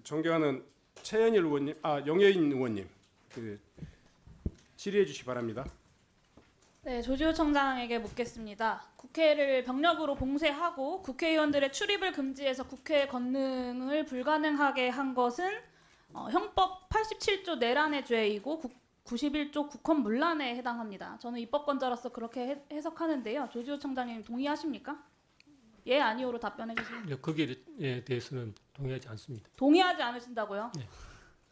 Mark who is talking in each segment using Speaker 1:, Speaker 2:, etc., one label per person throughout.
Speaker 1: 존경하는 최현일 의원님, 영예인 의원님, 질의해 주시기 바랍니다.
Speaker 2: 네, 조지호 청장에게 묻겠습니다. 국회를 병력으로 봉쇄하고 국회의원들의 출입을 금지해서 국회 건능을 불가능하게 한 것은 형법 87조 내란의 죄이고 91조 국헌문란에 해당합니다. 저는 입법권자로서 그렇게 해석하는데요. 조지호 청장님 동의하십니까? 예, 아니오로 답변해 주세요.
Speaker 3: 네, 거기에 대해서는 동의하지 않습니다.
Speaker 2: 동의하지 않으신다고요?
Speaker 3: 네.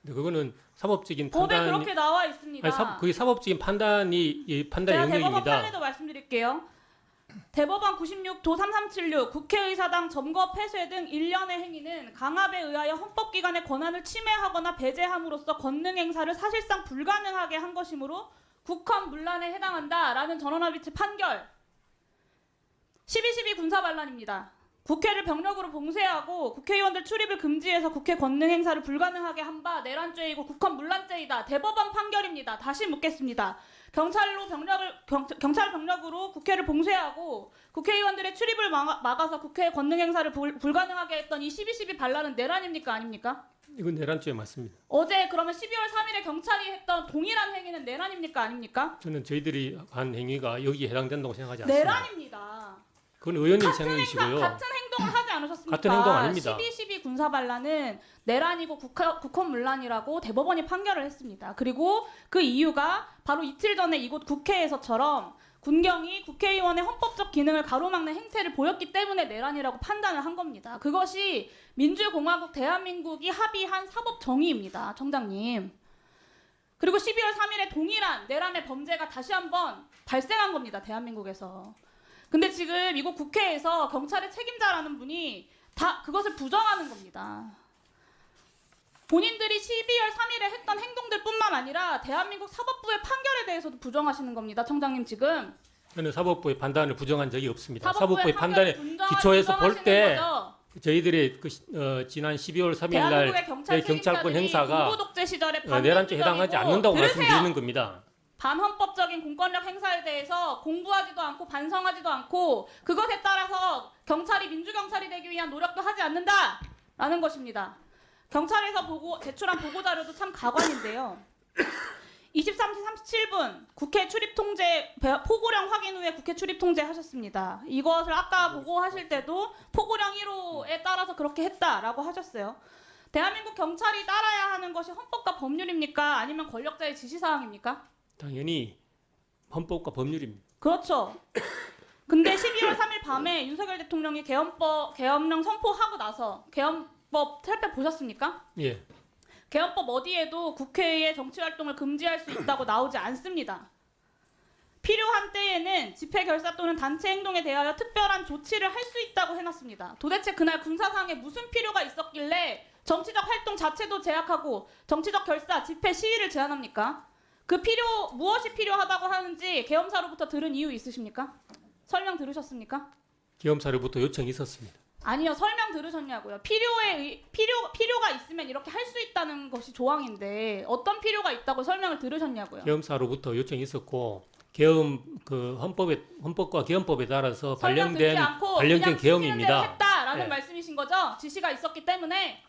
Speaker 3: 근데 그거는 사법적인
Speaker 2: 법에
Speaker 3: 판단이
Speaker 2: 그렇게 나와 있습니다.
Speaker 3: 그게 사법적인 판단이 판단
Speaker 2: 제가 대법원
Speaker 3: 영역입니다.
Speaker 2: 판례도 말씀드릴게요. 대법원 96도 3376 국회의사당 점거 폐쇄 등 일련의 행위는 강압에 의하여 헌법기관의 권한을 침해하거나 배제함으로써 권능 행사를 사실상 불가능하게 한 것이므로 국헌문란에 해당한다라는 전원합의체 판결 12.12 군사반란입니다. 국회를 병력으로 봉쇄하고 국회의원들 출입을 금지해서 국회 권능 행사를 불가능하게 한 바 내란죄이고 국헌문란죄이다. 대법원 판결입니다. 다시 묻겠습니다. 경찰 병력으로 국회를 봉쇄하고 국회의원들의 출입을 막아서 국회 권능 행사를 불가능하게 했던 이 12.12 반란은 내란입니까? 아닙니까?
Speaker 3: 이건 내란죄 맞습니다.
Speaker 2: 어제 그러면 12월 3일에 경찰이 했던 동일한 행위는 내란입니까? 아닙니까?
Speaker 3: 저는 저희들이 한 행위가 여기에 해당된다고 생각하지 않습니다.
Speaker 2: 내란입니다.
Speaker 3: 그건 의원님
Speaker 2: 같은
Speaker 3: 생각이시고요.
Speaker 2: 같은 행동을 하지 않으셨습니까?
Speaker 3: 같은 행동 아닙니다.
Speaker 2: 12.12 군사반란은 내란이고 국헌문란이라고 대법원이 판결을 했습니다. 그리고 그 이유가 바로 이틀 전에 이곳 국회에서처럼 군경이 국회의원의 헌법적 기능을 가로막는 행태를 보였기 때문에 내란이라고 판단을 한 겁니다. 그것이 민주공화국 대한민국이 합의한 사법 정의입니다. 청장님. 그리고 12월 3일에 동일한 내란의 범죄가 다시 한번 발생한 겁니다. 대한민국에서. 근데 지금 이곳 국회에서 경찰의 책임자라는 분이 다 그것을 부정하는 겁니다. 본인들이 12월 3일에 했던 행동들뿐만 아니라 대한민국 사법부의 판결에 대해서도 부정하시는 겁니다. 청장님 지금.
Speaker 3: 저는 사법부의 판단을 부정한 적이 없습니다.
Speaker 2: 사법부의
Speaker 3: 사법부의 판단에 기초해서 볼 때 저희들이 지난 12월 3일 날 경찰권 행사가
Speaker 2: 독재 시절에
Speaker 3: 내란죄에 해당하지 않는다고 말씀드리는 겁니다.
Speaker 2: 반헌법적인 공권력 행사에 대해서 공부하지도 않고 반성하지도 않고 그것에 따라서 경찰이 민주경찰이 되기 위한 노력도 하지 않는다라는 것입니다. 경찰에서 제출한 보고자료도 참 가관인데요. 23시 37분 국회 출입 통제 포고령 확인 후에 국회 출입 통제 하셨습니다. 이것을 아까 보고하실 때도 포고령 1호에 따라서 그렇게 했다라고 하셨어요. 대한민국 경찰이 따라야 하는 것이 헌법과 법률입니까? 아니면 권력자의 지시사항입니까?
Speaker 3: 당연히 헌법과 법률입니다.
Speaker 2: 그렇죠. 근데 12월 3일 밤에 윤석열 대통령이 계엄령 선포하고 나서 계엄법 살펴보셨습니까?
Speaker 3: 예.
Speaker 2: 계엄법 어디에도 국회의 정치활동을 금지할 수 있다고 나오지 않습니다. 필요한 때에는 집회 결사 또는 단체 행동에 대하여 특별한 조치를 할 수 있다고 해놨습니다. 도대체 그날 군사상에 무슨 필요가 있었길래 정치적 활동 자체도 제약하고 정치적 결사, 집회, 시위를 제한합니까? 무엇이 필요하다고 하는지 계엄사로부터 들은 이유 있으십니까? 설명 들으셨습니까?
Speaker 3: 계엄사로부터 요청이 있었습니다.
Speaker 2: 아니요, 설명 들으셨냐고요. 필요가 있으면 이렇게 할 수 있다는 것이 조항인데 어떤 필요가 있다고 설명을 들으셨냐고요.
Speaker 3: 계엄사로부터 요청이 있었고 헌법과 계엄법에 따라서 발령된 계엄입니다.
Speaker 2: 했다라는
Speaker 3: 네.
Speaker 2: 말씀이신 거죠? 지시가 있었기 때문에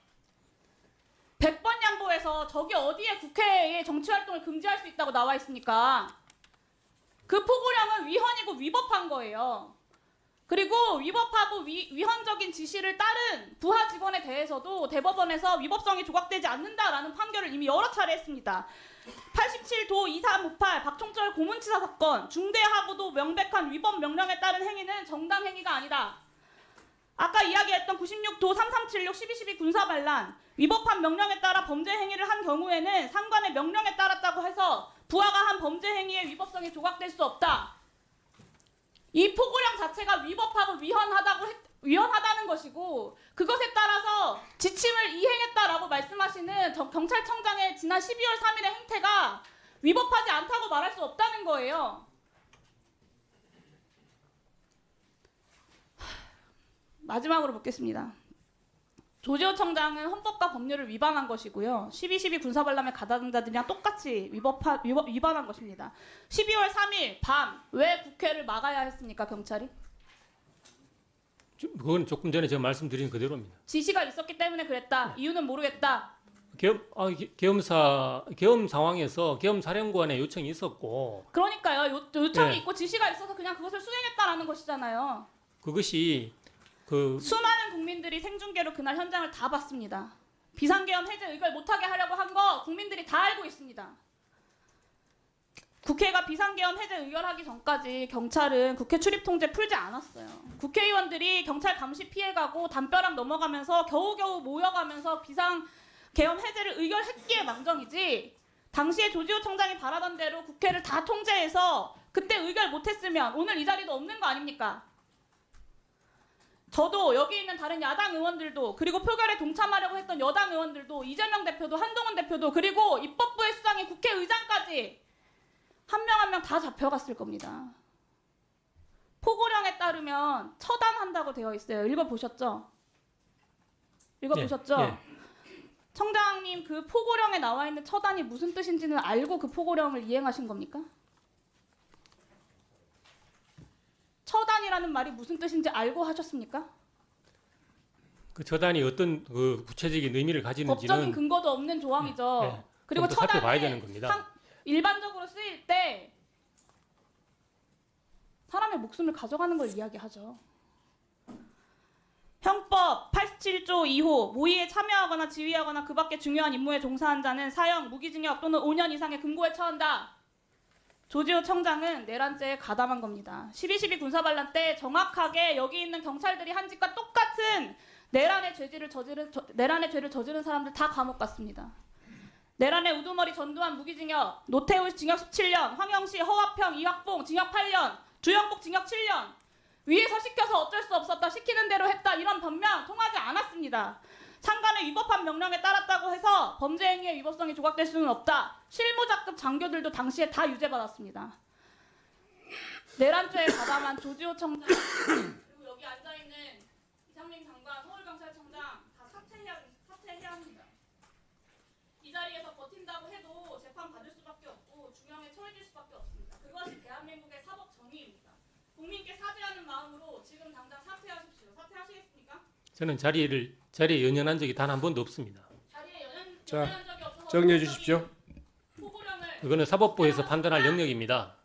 Speaker 2: 100번 양보해서 저기 어디에 국회에 정치활동을 금지할 수 있다고 나와 있습니까? 그 포고령은 위헌이고 위법한 거예요. 그리고 위법하고 위헌적인 지시를 따른 부하 직원에 대해서도 대법원에서 위법성이 조각되지 않는다라는 판결을 이미 여러 차례 했습니다. 87도 2358 박총철 고문치사 사건 중대하고도 명백한 위법 명령에 따른 행위는 정당 행위가 아니다. 아까 이야기했던 96도 3376 12.12 군사반란 위법한 명령에 따라 범죄 행위를 한 경우에는 상관의 명령에 따랐다고 해서 부하가 한 범죄 행위의 위법성이 조각될 수 없다. 이 포고령 자체가 위법하고 위헌하다는 것이고 그것에 따라서 지침을 이행했다라고 말씀하시는 경찰청장의 지난 12월 3일의 행태가 위법하지 않다고 말할 수 없다는 거예요. 마지막으로 묻겠습니다. 조지호 청장은 헌법과 법률을 위반한 것이고요. 12.12 군사반란의 가담자들이랑 똑같이 위반한 것입니다. 12월 3일 밤 왜 국회를 막아야 했습니까, 경찰이?
Speaker 3: 그건 조금 전에 제가 말씀드린 그대로입니다.
Speaker 2: 지시가 있었기 때문에 그랬다. 이유는 모르겠다.
Speaker 3: 계엄 상황에서 계엄 사령관의 요청이 있었고
Speaker 2: 그러니까요. 요청이
Speaker 3: 네.
Speaker 2: 있고 지시가 있어서 그냥 그것을 수행했다라는 것이잖아요.
Speaker 3: 그것이 그
Speaker 2: 수많은 국민들이 생중계로 그날 현장을 다 봤습니다. 비상계엄 해제 의결 못하게 하려고 한 거 국민들이 다 알고 있습니다. 국회가 비상계엄 해제 의결하기 전까지 경찰은 국회 출입통제 풀지 않았어요. 국회의원들이 경찰 감시 피해가고 담벼락 넘어가면서 겨우겨우 모여가면서 비상계엄 해제를 의결했기에 망정이지, 당시에 조지호 청장이 바라던 대로 국회를 다 통제해서 그때 의결 못했으면 오늘 이 자리도 없는 거 아닙니까? 저도 여기 있는 다른 야당 의원들도, 그리고 표결에 동참하려고 했던 여당 의원들도, 이재명 대표도, 한동훈 대표도, 그리고 입법부의 수장인 국회의장까지 한 명 한 명 다 잡혀갔을 겁니다. 포고령에 따르면 처단한다고 되어 있어요. 읽어보셨죠? 읽어보셨죠?
Speaker 3: 예.
Speaker 2: 청장님, 그 포고령에 나와 있는 처단이 무슨 뜻인지는 알고 그 포고령을 이행하신 겁니까? 처단이라는 말이 무슨 뜻인지 알고 하셨습니까?
Speaker 3: 그 처단이 어떤 그 구체적인 의미를 가지는지는
Speaker 2: 법적인 근거도 없는 조항이죠.
Speaker 3: 예,
Speaker 2: 그리고
Speaker 3: 좀더 살펴봐야 되는
Speaker 2: 처단은
Speaker 3: 겁니다.
Speaker 2: 일반적으로 쓰일 때 사람의 목숨을 가져가는 걸 이야기하죠. 형법 87조 2호 모의에 참여하거나 지휘하거나 그 밖의 중요한 임무에 종사한 자는 사형, 무기징역 또는 5년 이상의 금고에 처한다. 조지호 청장은 내란죄에 가담한 겁니다. 12.12 군사반란 때 정확하게 여기 있는 경찰들이 한 짓과 똑같은 내란의 죄를 저지른 사람들 다 감옥 갔습니다. 내란의 우두머리 전두환 무기징역, 노태우 징역 17년, 황영시, 허화평, 이학봉 징역 8년, 주영복 징역 7년. 위에서 시켜서 어쩔 수 없었다, 시키는 대로 했다, 이런 변명 통하지 않았습니다. 상관의 위법한 명령에 따랐다고 해서 범죄 행위의 위법성이 조각될 수는 없다. 실무자급 장교들도 당시에 다 유죄받았습니다. 내란죄에 가담한 조지호 청장, 그리고 여기 앉아있는 이상민 장관, 서울경찰청장 다 사퇴해야 합니다. 이 자리에서 버틴다고 해도 재판 받을 수밖에 없고 중형에 처해질 수밖에 없습니다. 그것이 대한민국의 사법 정의입니다. 국민께 사죄하는 마음으로 지금 당장 사퇴하십시오. 사퇴하시겠습니까?
Speaker 3: 저는 자리에 연연한 적이 단 한 번도 없습니다.
Speaker 2: 자리에 연연한
Speaker 1: 자,
Speaker 2: 적이 없어서
Speaker 1: 정리해 주십시오.
Speaker 2: 포고령을
Speaker 3: 그거는 사법부에서 판단할 영역입니다.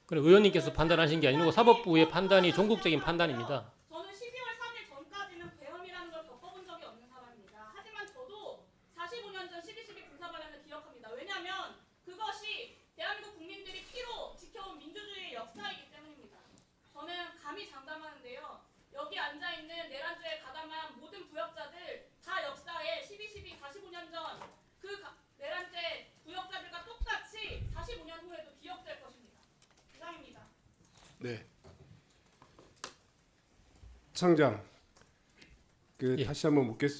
Speaker 3: 그럼 의원님께서 판단하신 게 아니고 사법부의 판단이 종국적인 판단입니다.
Speaker 2: 저는 12월 3일 전까지는 계엄이라는 걸 겪어본 적이 없는 사람입니다. 하지만 저도 45년 전 12.12 군사반란을 기억합니다. 왜냐하면 그것이 대한민국 국민들이 피로 지켜온 민주주의의 역사이기 때문입니다. 저는 감히 장담하는데요. 여기 앉아있는 내란죄에 가담한 모든 부역자들 다 역사에 12.12 45년 전 그 내란죄 부역자들과 똑같이 45년 후에도 기억될 것입니다. 이상입니다.
Speaker 1: 네. 청장,
Speaker 3: 예.
Speaker 1: 다시 한번 묻겠습니다.